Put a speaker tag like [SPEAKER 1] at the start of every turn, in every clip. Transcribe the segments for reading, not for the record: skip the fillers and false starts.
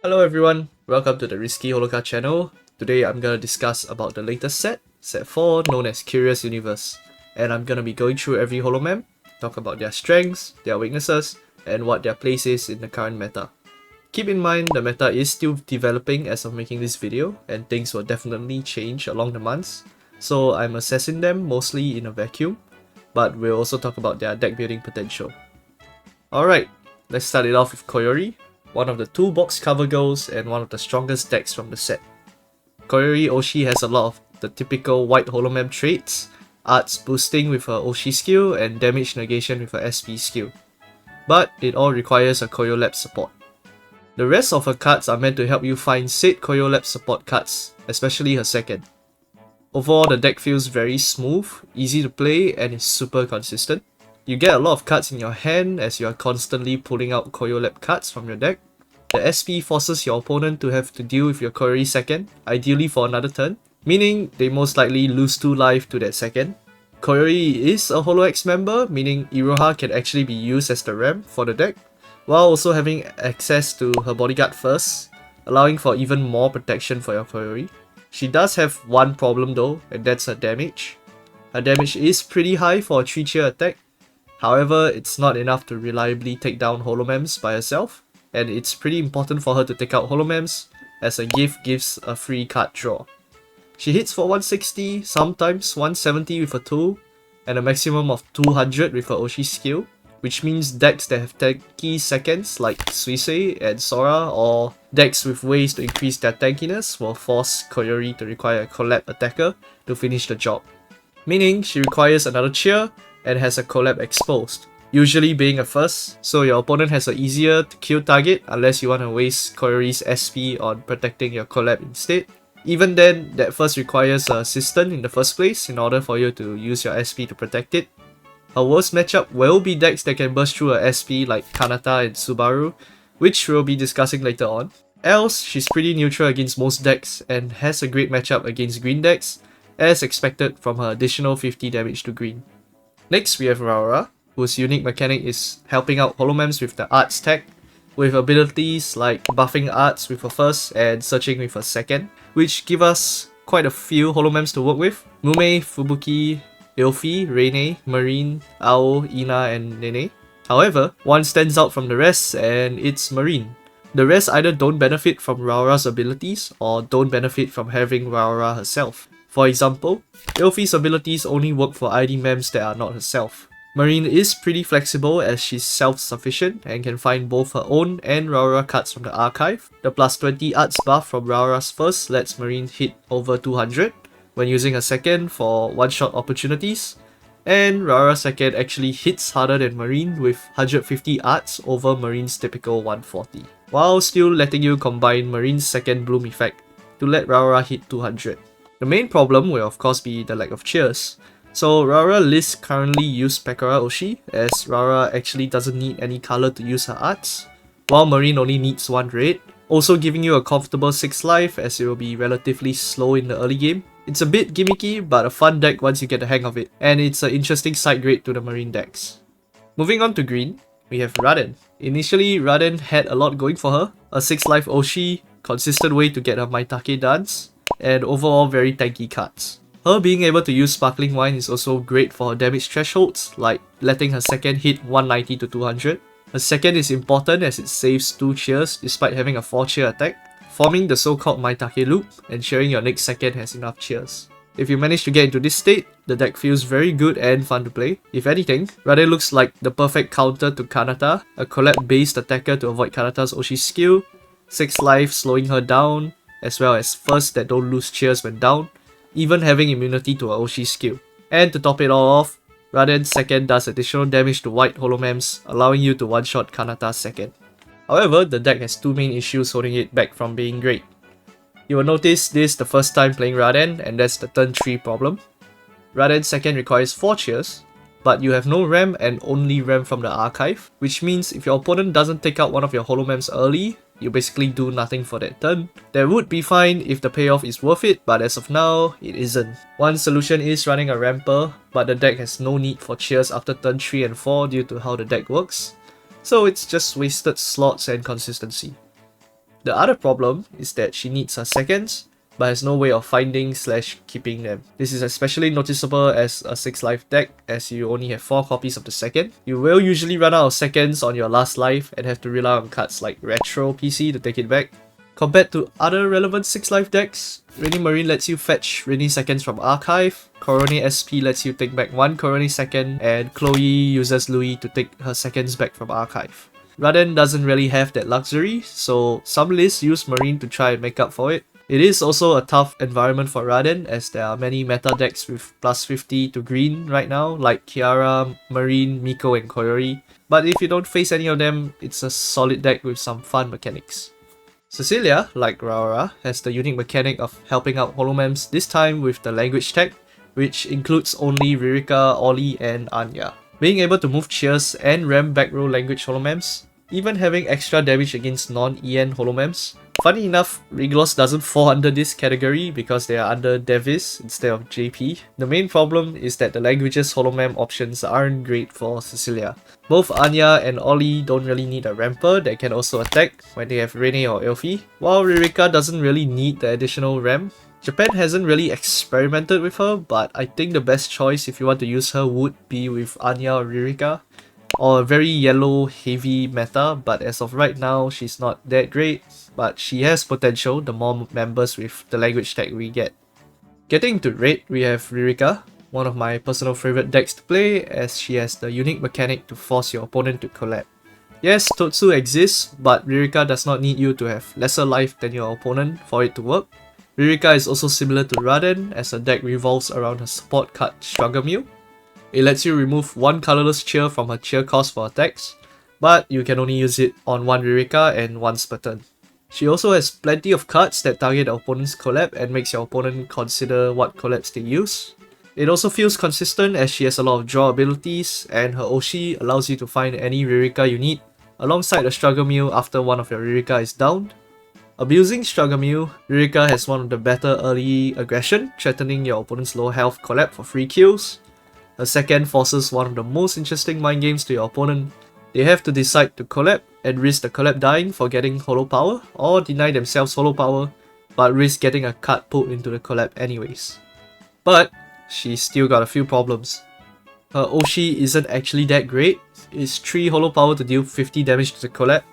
[SPEAKER 1] Hello everyone, welcome to the Risky Holoka channel. Today I'm gonna discuss about the latest set 4 known as Curious Universe. And I'm gonna be going through every holomem, talk about their strengths, their weaknesses, and what their place is in the current meta. Keep in mind the meta is still developing as of making this video, and things will definitely change along the months, so I'm assessing them mostly in a vacuum, but we'll also talk about their deck building potential. Alright, let's start it off with Koyori, one of the two box cover girls and one of the strongest decks from the set. Koyori Oshi has a lot of the typical white holomem traits, arts boosting with her Oshi skill and damage negation with her SP skill, but it all requires a Koyolab support. The rest of her cards are meant to help you find said Koyolab support cards, especially her second. Overall, the deck feels very smooth, easy to play, and is super consistent. You get a lot of cards in your hand as you are constantly pulling out Koyolab cards from your deck. The SP forces your opponent to have to deal with your Koyori second, ideally for another turn, meaning they most likely lose 2 life to that second. Koyori is a Holo X member, meaning Iroha can actually be used as the ramp for the deck, while also having access to her bodyguard first, allowing for even more protection for your Koyori. She does have one problem though, and that's her damage. Her damage is pretty high for a 3-tier attack, however it's not enough to reliably take down holomems by herself, and it's pretty important for her to take out holomems, as a gift gives a free card draw. She hits for 160, sometimes 170 with her tool, and a maximum of 200 with her Oshi skill, which means decks that have tanky seconds like Suisei and Sora, or decks with ways to increase their tankiness will force Koyori to require a collab attacker to finish the job. Meaning she requires another cheer and has a collab exposed, usually being a first, so your opponent has an easier to kill target unless you want to waste Koyori's SP on protecting your collab instead. Even then, that first requires an assistant in the first place in order for you to use your SP to protect it. Her worst matchup will be decks that can burst through her SP like Kanata and Subaru, which we'll be discussing later on. Else, she's pretty neutral against most decks and has a great matchup against green decks, as expected from her additional 50 damage to green. Next, we have Raora, whose unique mechanic is helping out holomems with the arts tech, with abilities like buffing arts with her first and searching with her second, which give us quite a few holomems to work with. Mume, Fubuki, Ilfi, Reine, Marine, Ao, Ina, and Nene. However, one stands out from the rest, and it's Marine. The rest either don't benefit from Raora's abilities or don't benefit from having Raora herself. For example, Ilfi's abilities only work for ID mems that are not herself. Marine is pretty flexible as she's self-sufficient and can find both her own and Raora cards from the archive. The plus 20 arts buff from Raora's first lets Marine hit over 200 when using her second for one-shot opportunities, and Raora's second actually hits harder than Marine with 150 arts over Marine's typical 140, while still letting you combine Marine's second bloom effect to let Raora hit 200. The main problem will of course be the lack of cheers. So Raora lists currently use Pekora Oshi, as Raora actually doesn't need any color to use her arts, while Marine only needs 1 red, also giving you a comfortable 6 life as it will be relatively slow in the early game. It's a bit gimmicky, but a fun deck once you get the hang of it, and it's an interesting side grade to the Marine decks. Moving on to green, we have Raden. Initially, Raden had a lot going for her, a 6 life Oshi, consistent way to get her Maitake dance, and overall very tanky cards. Her being able to use Sparkling Wine is also great for her damage thresholds, like letting her second hit 190 to 200. Her second is important as it saves 2 cheers despite having a 4-cheer attack, forming the so-called Maitake loop, ensuring your next second has enough cheers. If you manage to get into this state, the deck feels very good and fun to play. If anything, Raden looks like the perfect counter to Kanata, a collab-based attacker to avoid Kanata's Oshi skill, 6 life slowing her down, as well as first that don't lose cheers when down, even having immunity to her Oshi skill. And to top it all off, Raden's second does additional damage to white holomems, allowing you to one-shot Kanata's second. However, the deck has 2 main issues holding it back from being great. You will notice this the first time playing Raden, and that's the turn 3 problem. Raden's second requires 4 cheers, but you have no RAM and only RAM from the archive, which means if your opponent doesn't take out one of your holomems early, you basically do nothing for that turn. That would be fine if the payoff is worth it, but as of now, it isn't. One solution is running a ramper, but the deck has no need for cheers after turn 3 and 4 due to how the deck works, so it's just wasted slots and consistency. The other problem is that she needs her seconds, but has no way of finding / keeping them. This is especially noticeable as a 6 life deck, as you only have 4 copies of the second. You will usually run out of seconds on your last life and have to rely on cards like Retro PC to take it back. Compared to other relevant 6 life decks, Reine Marine lets you fetch Reine seconds from Archive, Koyori SP lets you take back 1 Koyori second, and Chloe uses Louis to take her seconds back from Archive. Raden doesn't really have that luxury, so some lists use Marine to try and make up for it. It is also a tough environment for Raden, as there are many meta decks with plus 50 to green right now, like Kiara, Marine, Miko, and Koyori. But if you don't face any of them, it's a solid deck with some fun mechanics. Cecillia, like Raora, has the unique mechanic of helping out holomems, this time with the language tag, which includes only Ririka, Ollie, and Anya. Being able to move cheers and ram back row language holomems, even having extra damage against non-EN holomems. Funny enough, Riglos doesn't fall under this category because they are under Devis instead of JP. The main problem is that the languages holomem options aren't great for Cecillia. Both Anya and Ollie don't really need a ramper that can also attack when they have Reine or Elfie, while Ririka doesn't really need the additional ram. Japan hasn't really experimented with her, but I think the best choice if you want to use her would be with Anya or Ririka, or a very yellow heavy meta, but as of right now she's not that great, but she has potential the more members with the language tag we get. Getting to red, we have Ririka, one of my personal favorite decks to play, as she has the unique mechanic to force your opponent to collab. Yes, Totsu exists, but Ririka does not need you to have lesser life than your opponent for it to work. Ririka is also similar to Raden, as her deck revolves around her support card Subaru Mio. It lets you remove 1 colorless cheer from her cheer cost for attacks, but you can only use it on 1 Ririka and once per turn. She also has plenty of cards that target the opponent's collab and makes your opponent consider what collabs they use. It also feels consistent as she has a lot of draw abilities, and her Oshi allows you to find any Ririka you need alongside a Struggle Meal after one of your Ririka is downed. Abusing Struggle Meal, Ririka has one of the better early aggression, threatening your opponent's low health collab for free kills. Her second forces one of the most interesting mind games to your opponent. They have to decide to collab and risk the collab dying for getting holo power, or deny themselves holo power but risk getting a card pulled into the collab anyways. But she's still got a few problems. Her Oshi isn't actually that great. It's 3 holo power to deal 50 damage to the collab,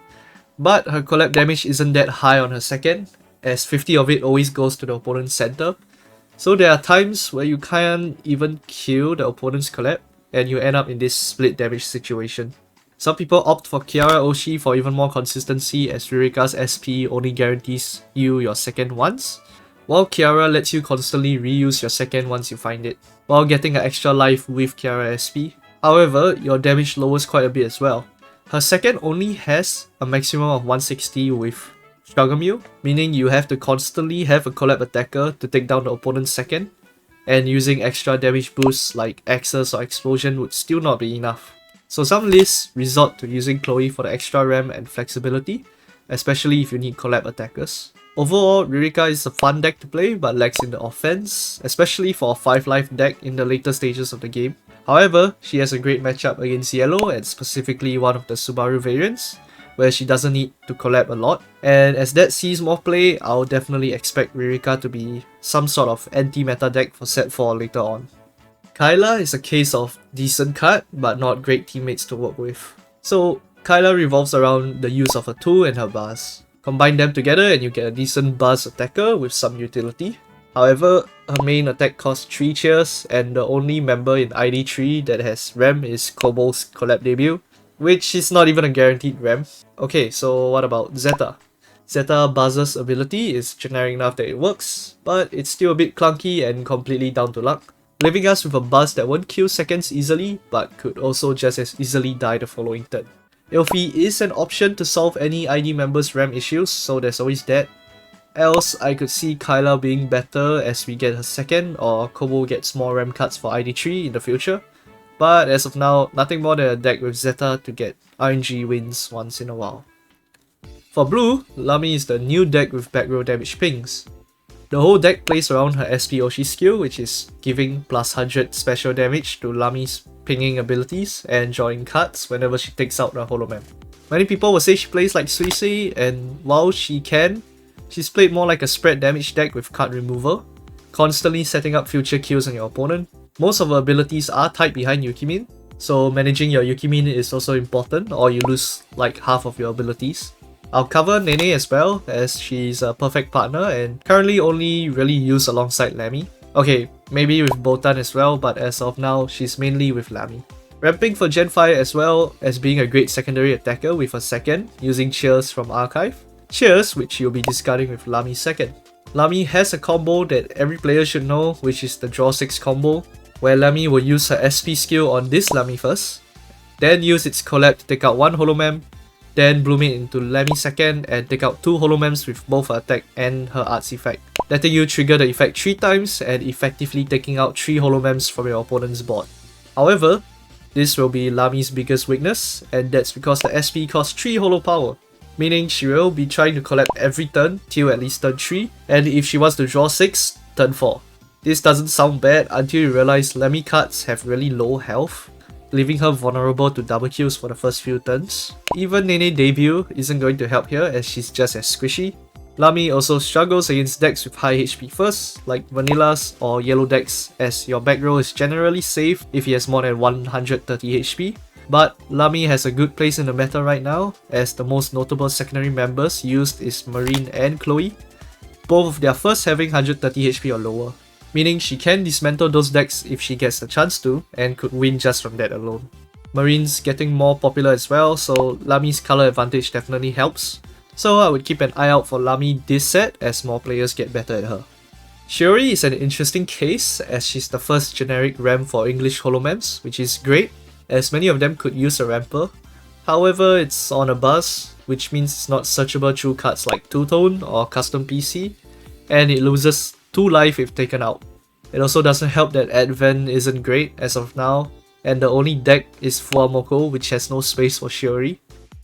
[SPEAKER 1] but her collab damage isn't that high on her second, as 50 of it always goes to the opponent's center. So there are times where you can't even kill the opponent's collab and you end up in this split damage situation. Some people opt for Kiara Oshi for even more consistency, as Ririka's SP only guarantees you your second once, while Kiara lets you constantly reuse your second once you find it, while getting an extra life with Kiara SP. However, your damage lowers quite a bit as well. Her second only has a maximum of 160 with Struggle Meal, meaning you have to constantly have a collab attacker to take down the opponent's second, and using extra damage boosts like Axis or Explosion would still not be enough. So some lists resort to using Chloe for the extra RAM and flexibility, especially if you need collab attackers. Overall, Ririka is a fun deck to play but lacks in the offense, especially for a 5 life deck in the later stages of the game. However, she has a great matchup against Yellow, and specifically one of the Subaru variants, where she doesn't need to collab a lot, and as that sees more play, I'll definitely expect Ririka to be some sort of anti-meta deck for set 4 later on. Kaela is a case of decent card, but not great teammates to work with. So Kaela revolves around the use of her tool and her buzz. Combine them together and you get a decent buzz attacker with some utility. However, her main attack costs 3 cheers, and the only member in ID3 that has RAM is Kobo's collab debut, which is not even a guaranteed RAM. Okay, so what about Zeta? Zeta Buzz's ability is generic enough that it works, but it's still a bit clunky and completely down to luck, leaving us with a Buzz that won't kill seconds easily, but could also just as easily die the following turn. Elfie is an option to solve any ID member's RAM issues, so there's always that. Else, I could see Kaela being better as we get her second, or Kobo gets more RAM cards for ID3 in the future. But as of now, nothing more than a deck with Zeta to get RNG wins once in a while. For blue, Lamy is the new deck with back row damage pings. The whole deck plays around her SP Oshi skill, which is giving plus 100 special damage to Lamy's pinging abilities and drawing cards whenever she takes out a holomem. Many people will say she plays like Suisei, and while she can, she's played more like a spread damage deck with card removal, constantly setting up future kills on your opponent. Most of her abilities are tied behind Yukimin, so managing your Yukimin is also important, or you lose like half of your abilities. I'll cover Nene as well, as she's a perfect partner and currently only really used alongside Lamy. Okay, maybe with Botan as well, but as of now, she's mainly with Lamy. Ramping for Gen 5 as well as being a great secondary attacker with a second, using Cheers from Archive. Cheers, which you'll be discarding with Lamy second. Lamy has a combo that every player should know, which is the Draw 6 combo, where Lamy will use her SP skill on this Lamy first, then use its collab to take out one Holomem, then bloom it into Lamy second and take out 2 Holomems with both her attack and her arts effect, letting you trigger the effect 3 times and effectively taking out 3 Holomems from your opponent's board. However, this will be Lamy's biggest weakness, and that's because the SP costs 3 holo power, meaning she will be trying to collab every turn till at least turn 3, and if she wants to draw 6, turn 4. This doesn't sound bad until you realize Lamy cards have really low health, leaving her vulnerable to double kills for the first few turns. Even Nene debut isn't going to help here as she's just as squishy. Lamy also struggles against decks with high HP first, like Vanillas or Yellow decks, as your back row is generally safe if he has more than 130 HP. But Lamy has a good place in the meta right now, as the most notable secondary members used is Marine and Chloe, both of their first having 130 HP or lower, meaning she can dismantle those decks if she gets the chance to, and could win just from that alone. Marine's getting more popular as well, so Lamy's color advantage definitely helps. So I would keep an eye out for Lamy this set as more players get better at her. Shiori is an interesting case as she's the first generic ramp for English Holomems, which is great as many of them could use a ramper. However, it's on a buzz, which means it's not searchable through cards like Two-Tone or Custom PC, and it loses 2 life if taken out. It also doesn't help that Advent isn't great as of now, and the only deck is Fuamoko, which has no space for Shiori.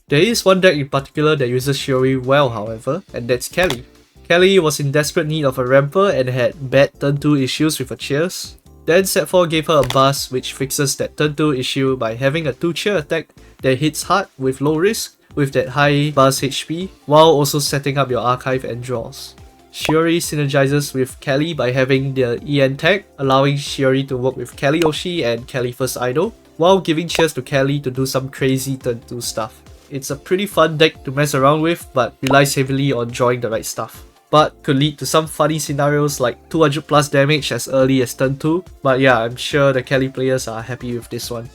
[SPEAKER 1] There is one deck in particular that uses Shiori well, however, and that's Calli. Calli was in desperate need of a ramper and had bad turn 2 issues with her Cheers. Then set 4 gave her a buzz which fixes that turn 2 issue by having a 2 cheer attack that hits hard with low risk with that high buzz HP, while also setting up your archive and draws. Shiori synergizes with Calli by having the EN tag, allowing Shiori to work with HololiveOCG and Calli First Idol, while giving Cheers to Calli to do some crazy turn 2 stuff. It's a pretty fun deck to mess around with, but relies heavily on drawing the right stuff, but could lead to some funny scenarios like 200 plus damage as early as turn 2, but yeah, I'm sure the Calli players are happy with this one.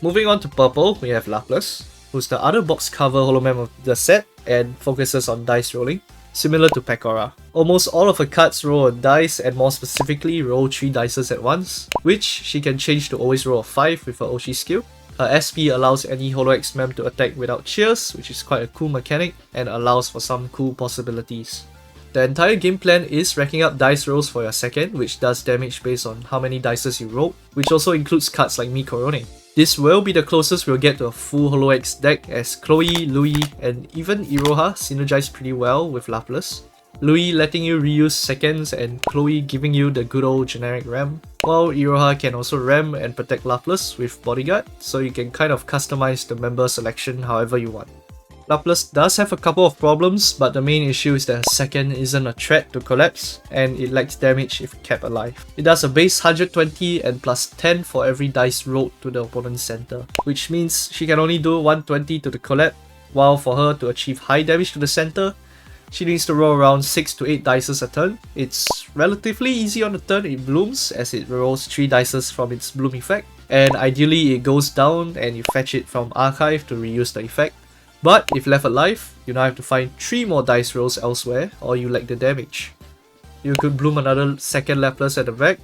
[SPEAKER 1] Moving on to purple, we have Laplus, who's the other box cover holomem of the set and focuses on dice rolling, similar to Pekora. Almost all of her cards roll a dice and more specifically roll 3 dices at once, which she can change to always roll a 5 with her Oshi skill. Her SP allows any Holo X mem to attack without Cheers, which is quite a cool mechanic and allows for some cool possibilities. The entire game plan is racking up dice rolls for your second, which does damage based on how many dices you roll, which also includes cards like Mi Korone. This will be the closest we'll get to a full Holo X deck, as Chloe, Louis, and even Iroha synergize pretty well with Laplus. Louis letting you reuse seconds and Chloe giving you the good old generic ram, while Iroha can also ram and protect Laplus with Bodyguard, so you can kind of customize the member selection however you want. Laplus does have a couple of problems, but the main issue is that her second isn't a threat to collapse, and it lacks damage if kept alive. It does a base 120 and plus 10 for every dice rolled to the opponent's center, which means she can only do 120 to the collapse, while for her to achieve high damage to the center, she needs to roll around 6 to 8 dices a turn. It's relatively easy on the turn it blooms, as it rolls 3 dices from its bloom effect, and ideally it goes down and you fetch it from archive to reuse the effect. But if left alive, you now have to find 3 more dice rolls elsewhere, or you lack the damage. You could bloom another second Laplus at the back,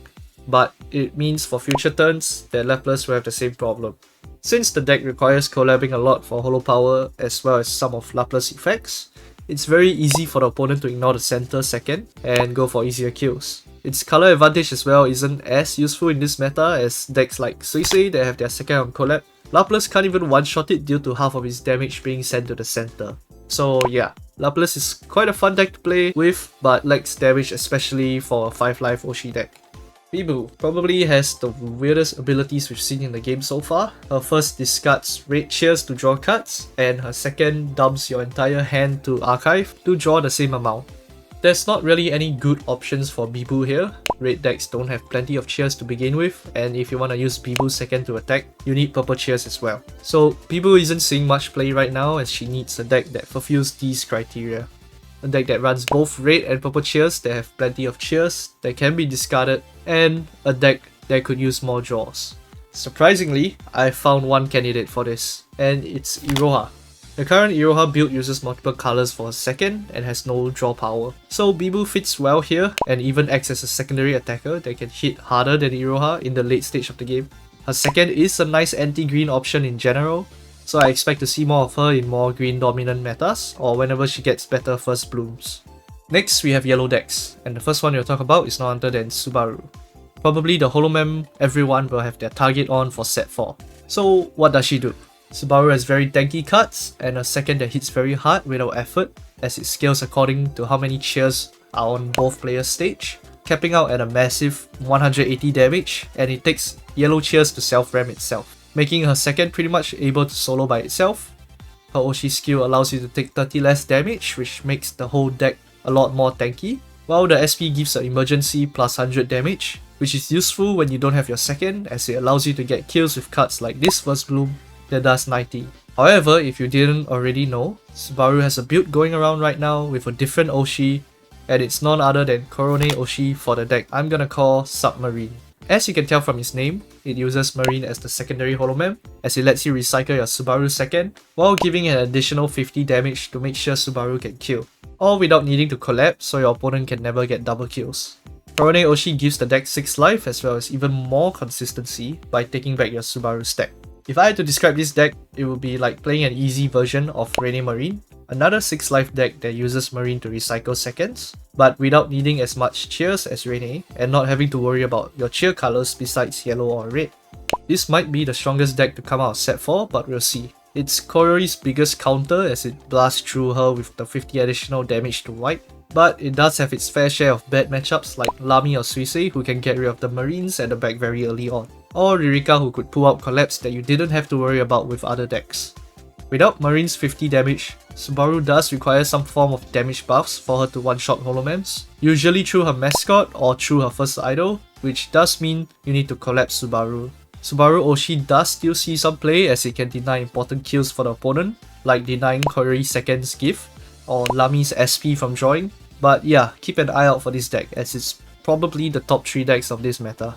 [SPEAKER 1] but it means for future turns that Laplus will have the same problem. Since the deck requires collabing a lot for holo power as well as some of Laplus effects, it's very easy for the opponent to ignore the center second and go for easier kills. Its color advantage as well isn't as useful in this meta as decks like Suisei that have their second on collab. Laplus can't even one-shot it due to half of its damage being sent to the center. So yeah, Laplus is quite a fun deck to play with, but lacks damage especially for a 5 life Oshi deck. Bijou probably has the weirdest abilities we've seen in the game so far. Her first discards Raid Cheers to draw cards, and her second dumps your entire hand to archive to draw the same amount. There's not really any good options for Bijou here. Red decks don't have plenty of cheers to begin with, and if you want to use Bijou's second to attack, you need purple cheers as well. So Bijou isn't seeing much play right now as she needs a deck that fulfills these criteria. A deck that runs both red and purple cheers that have plenty of cheers that can be discarded, and a deck that could use more draws. Surprisingly, I found one candidate for this, and it's Iroha. The current Iroha build uses multiple colors for a second and has no draw power, so Bijou fits well here and even acts as a secondary attacker that can hit harder than Iroha in the late stage of the game. Her second is a nice anti-green option in general, so I expect to see more of her in more green dominant metas or whenever she gets better first blooms. Next we have yellow decks, and the first one we'll talk about is none other than Subaru. Probably the holomem everyone will have their target on for set 4. So what does she do? Subaru has very tanky cards and a second that hits very hard without effort, as it scales according to how many cheers are on both players' stage, capping out at a massive 180 damage, and it takes yellow cheers to self-ram itself, making her second pretty much able to solo by itself. Her Oshi skill allows you to take 30 less damage, which makes the whole deck a lot more tanky, while the SP gives an emergency plus 100 damage, which is useful when you don't have your second, as it allows you to get kills with cards like this first bloom that does 90. However, if you didn't already know, Subaru has a build going around right now with a different Oshi, and it's none other than Korone Oshi for the deck I'm gonna call Submarine. As you can tell from its name, it uses Marine as the secondary holomem, as it lets you recycle your Subaru second, while giving an additional 50 damage to make sure Subaru can kill, all without needing to collapse so your opponent can never get double kills. Korone Oshi gives the deck 6 life as well as even more consistency by taking back your Subaru stack. If I had to describe this deck, it would be like playing an easy version of Reine Marine, another 6 life deck that uses Marine to recycle seconds, but without needing as much cheers as Reine and not having to worry about your cheer colors besides yellow or red. This might be the strongest deck to come out of set 4, but we'll see. It's Koyori's biggest counter as it blasts through her with the 50 additional damage to wipe, but it does have its fair share of bad matchups like Lamy or Suisei who can get rid of the Marines at the back very early on, or Ririka who could pull out collapse that you didn't have to worry about with other decks. Without Marine's 50 damage, Subaru does require some form of damage buffs for her to one-shot holomems, usually through her mascot or through her first idol, which does mean you need to collapse Subaru. Subaru Oshi does still see some play as it can deny important kills for the opponent, like denying Koyori's second's gift, or Lamy's SP from drawing, but yeah, keep an eye out for this deck as it's probably the top 3 decks of this meta.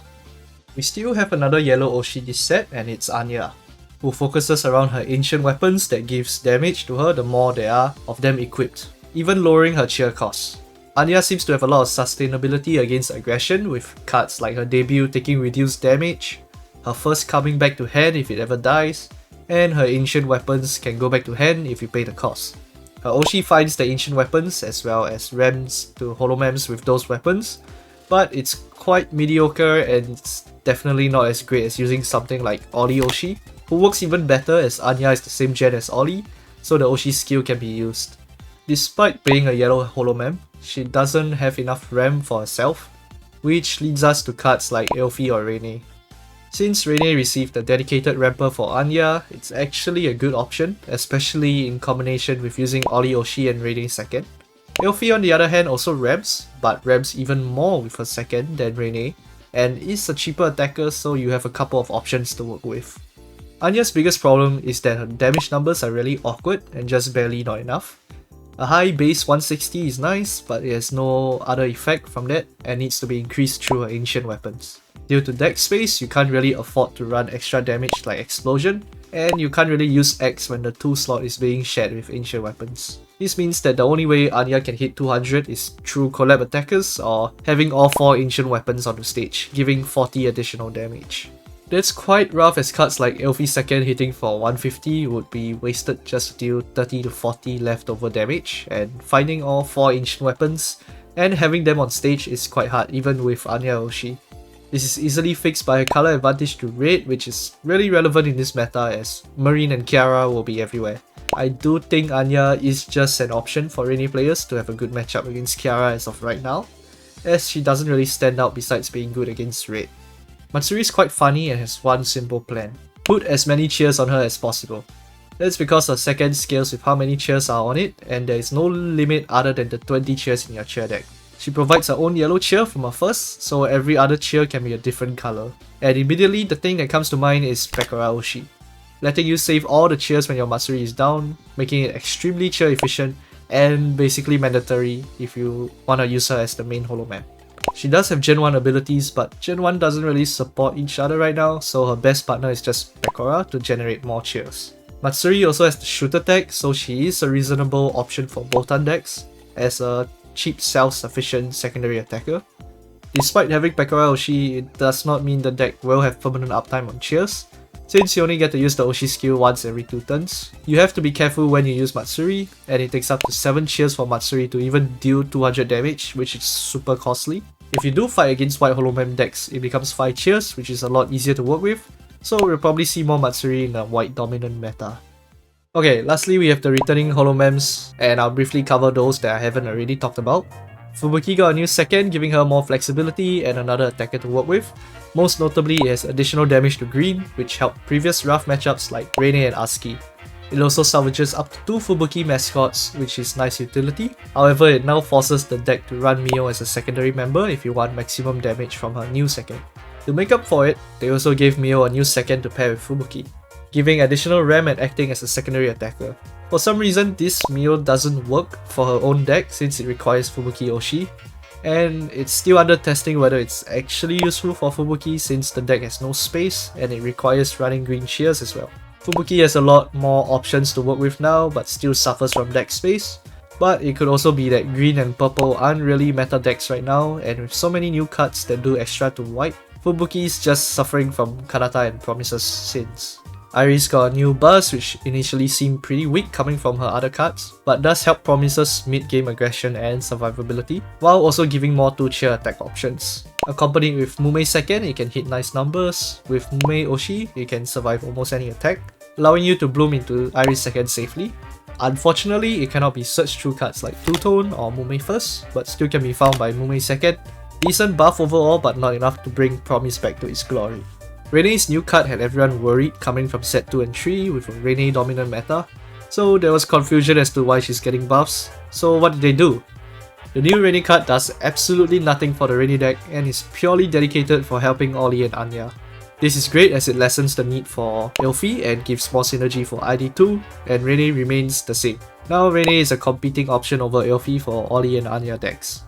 [SPEAKER 1] We still have another yellow Oshi this set, and it's Anya, who focuses around her ancient weapons that gives damage to her the more there are of them equipped, even lowering her cheer costs. Anya seems to have a lot of sustainability against aggression, with cards like her debut taking reduced damage, her first coming back to hand if it ever dies, and her ancient weapons can go back to hand if you pay the cost. Her Oshi finds the ancient weapons as well as rams to holomems with those weapons, but it's quite mediocre and it's definitely not as great as using something like Ollie Oshi, who works even better as Anya is the same gen as Ollie, so the Oshi skill can be used. Despite being a yellow holomem, she doesn't have enough ram for herself, which leads us to cards like Elfie or Reine. Since Reine received a dedicated ramper for Anya, it's actually a good option, especially in combination with using Ollie Oshi and Reine second. Elfie on the other hand also rams, but rams even more with her second than Reine, and is a cheaper attacker so you have a couple of options to work with. Anya's biggest problem is that her damage numbers are really awkward and just barely not enough. A high base 160 is nice, but it has no other effect from that and needs to be increased through her ancient weapons. Due to deck space, you can't really afford to run extra damage like Explosion, and you can't really use X when the 2 slot is being shared with ancient weapons. This means that the only way Anya can hit 200 is through collab attackers or having all 4 ancient weapons on the stage, giving 40 additional damage. That's quite rough as cards like Elfie second hitting for 150 would be wasted just to deal 30 to 40 leftover damage, and finding all 4 ancient weapons and having them on stage is quite hard even with Anya Oshi. This is easily fixed by a color advantage to red, which is really relevant in this meta as Marine and Kiara will be everywhere. I do think Anya is just an option for Reine players to have a good matchup against Kiara as of right now, as she doesn't really stand out besides being good against red. Matsuri is quite funny and has one simple plan. Put as many cheers on her as possible. That's because her second scales with how many cheers are on it, and there is no limit other than the 20 cheers in your cheer deck. She provides her own yellow cheer from her first, so every other cheer can be a different color. And immediately the thing that comes to mind is HololiveOCG, letting you save all the cheers when your Matsuri is down, making it extremely cheer efficient and basically mandatory if you want to use her as the main holo map. She does have Gen 1 abilities, but Gen 1 doesn't really support each other right now, so her best partner is just Raora to generate more cheers. Matsuri also has the shooter tag, so she is a reasonable option for Boltan decks as a cheap self-sufficient secondary attacker. Despite having HololiveOCG, it does not mean the deck will have permanent uptime on cheers, since you only get to use the Oshi skill once every 2 turns. You have to be careful when you use Matsuri, and it takes up to 7 cheers for Matsuri to even deal 200 damage, which is super costly. If you do fight against white holomem decks, it becomes 5 cheers, which is a lot easier to work with, so we'll probably see more Matsuri in the white dominant meta. Okay, lastly we have the returning holomems, and I'll briefly cover those that I haven't already talked about. Fubuki got a new second, giving her more flexibility and another attacker to work with. Most notably, it has additional damage to green, which helped previous rough matchups like Reine and ASCII. It also salvages up to 2 Fubuki mascots, which is nice utility. However, it now forces the deck to run Mio as a secondary member if you want maximum damage from her new second. To make up for it, they also gave Mio a new second to pair with Fubuki, giving additional RAM and acting as a secondary attacker. For some reason, this Mio doesn't work for her own deck since it requires Fubuki Oshi, and it's still under testing whether it's actually useful for Fubuki since the deck has no space and it requires running green cheers as well. Fubuki has a lot more options to work with now but still suffers from deck space, but it could also be that green and purple aren't really meta decks right now, and with so many new cards that do extra to white, Fubuki is just suffering from Kanata and Promise's sins. Irys got a new buzz which initially seemed pretty weak coming from her other cards, but does help Promise's mid-game aggression and survivability, while also giving more 2-cheer attack options. Accompanied with Mume second, it can hit nice numbers. With Mume Oshi, it can survive almost any attack, allowing you to bloom into Irys second safely. Unfortunately, it cannot be searched through cards like Two-Tone or Mume first, but still can be found by Mume second. Decent buff overall, but not enough to bring Promise back to its glory. Reine's new card had everyone worried coming from set 2 and 3 with a Reine dominant meta, so there was confusion as to why she's getting buffs. So what did they do? The new Reine card does absolutely nothing for the Reine deck and is purely dedicated for helping Ollie and Anya. This is great as it lessens the need for Elfie and gives more synergy for ID2, and Reine remains the same. Now Reine is a competing option over Elfie for Ollie and Anya decks.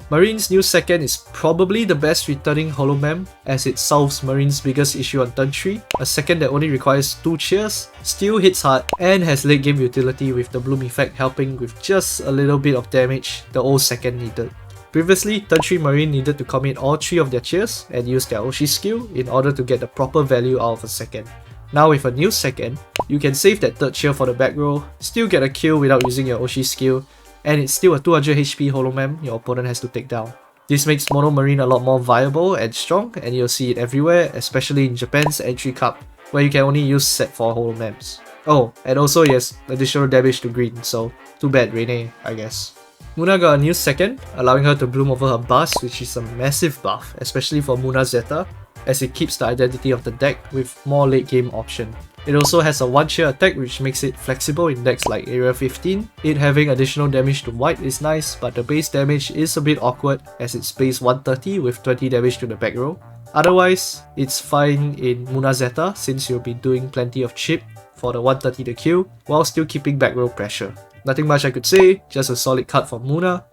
[SPEAKER 1] Marine's new second is probably the best returning holomem as it solves Marine's biggest issue on turn 3, a second that only requires 2 cheers, still hits hard, and has late game utility with the bloom effect helping with just a little bit of damage the old second needed. Previously, turn 3 Marine needed to commit all 3 of their cheers and use their Oshi skill in order to get the proper value out of a second. Now with a new second, you can save that third cheer for the back row, still get a kill without using your Oshi skill, and it's still a 200 HP holomem your opponent has to take down. This makes Mono Marine a lot more viable and strong, and you'll see it everywhere, especially in Japan's Entry Cup, where you can only use set 4 holomems. Oh, and also yes, additional damage to green, so too bad Reine, I guess. Moona got a new second, allowing her to bloom over her bust, which is a massive buff, especially for Moona Zeta, as it keeps the identity of the deck with more late game option. It also has a 1-cheer attack which makes it flexible in decks like Area 15. It having additional damage to white is nice, but the base damage is a bit awkward as it's base 130 with 20 damage to the back row. Otherwise, it's fine in Moona Zeta since you'll be doing plenty of chip for the 130 to kill while still keeping back row pressure. Nothing much I could say, just a solid card for Moona,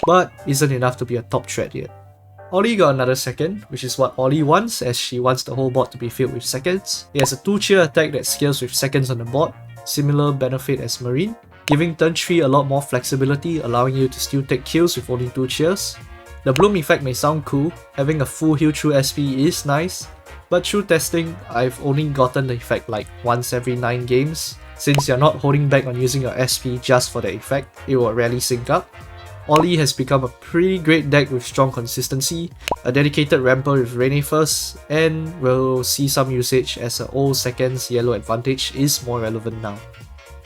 [SPEAKER 1] but isn't enough to be a top threat yet. Ollie got another second, which is what Ollie wants as she wants the whole board to be filled with seconds. It has a 2-cheer attack that scales with seconds on the board, similar benefit as Marine, giving turn 3 a lot more flexibility, allowing you to still take kills with only 2 cheers. The bloom effect may sound cool, having a full heal through SP is nice, but through testing, I've only gotten the effect like once every 9 games. Since you're not holding back on using your SP just for the effect, it will rarely sync up. Ollie has become a pretty great deck with strong consistency, a dedicated ramper with Reine first, and we'll see some usage as her old second's yellow advantage is more relevant now.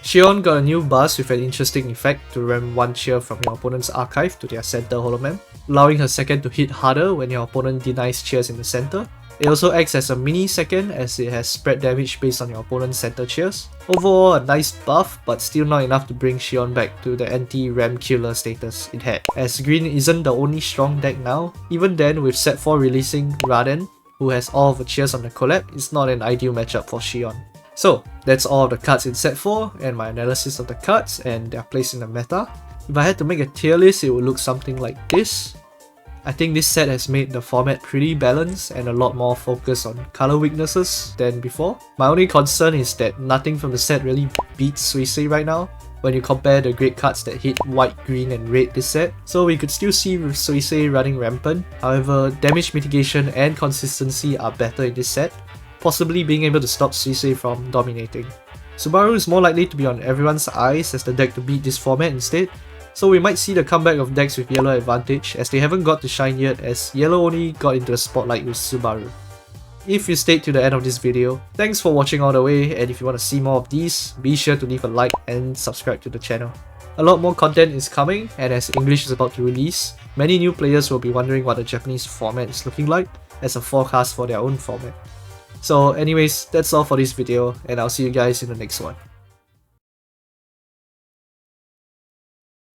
[SPEAKER 1] Shion got a new buzz with an interesting effect to ram one cheer from your opponent's archive to their center holomem, allowing her second to hit harder when your opponent denies cheers in the center. It also acts as a mini second as it has spread damage based on your opponent's center cheers. Overall, a nice buff, but still not enough to bring Shion back to the anti-ram killer status it had, as green isn't the only strong deck now. Even then, with set 4 releasing Raden, who has all of the cheers on the collab, it's not an ideal matchup for Shion. So, that's all of the cards in set 4 and my analysis of the cards and their place in the meta. If I had to make a tier list, it would look something like this. I think this set has made the format pretty balanced and a lot more focused on color weaknesses than before. My only concern is that nothing from the set really beats Suisei right now when you compare the great cards that hit white, green and red this set. So we could still see Suisei running rampant, however damage mitigation and consistency are better in this set, possibly being able to stop Suisei from dominating. Subaru is more likely to be on everyone's eyes as the deck to beat this format instead, so we might see the comeback of decks with yellow advantage as they haven't got to shine yet, as yellow only got into the spotlight with Subaru. If you stayed to the end of this video, thanks for watching all the way, and if you want to see more of these, be sure to leave a like and subscribe to the channel. A lot more content is coming, and as English is about to release, many new players will be wondering what the Japanese format is looking like as a forecast for their own format. So anyways, that's all for this video, and I'll see you guys in the next one.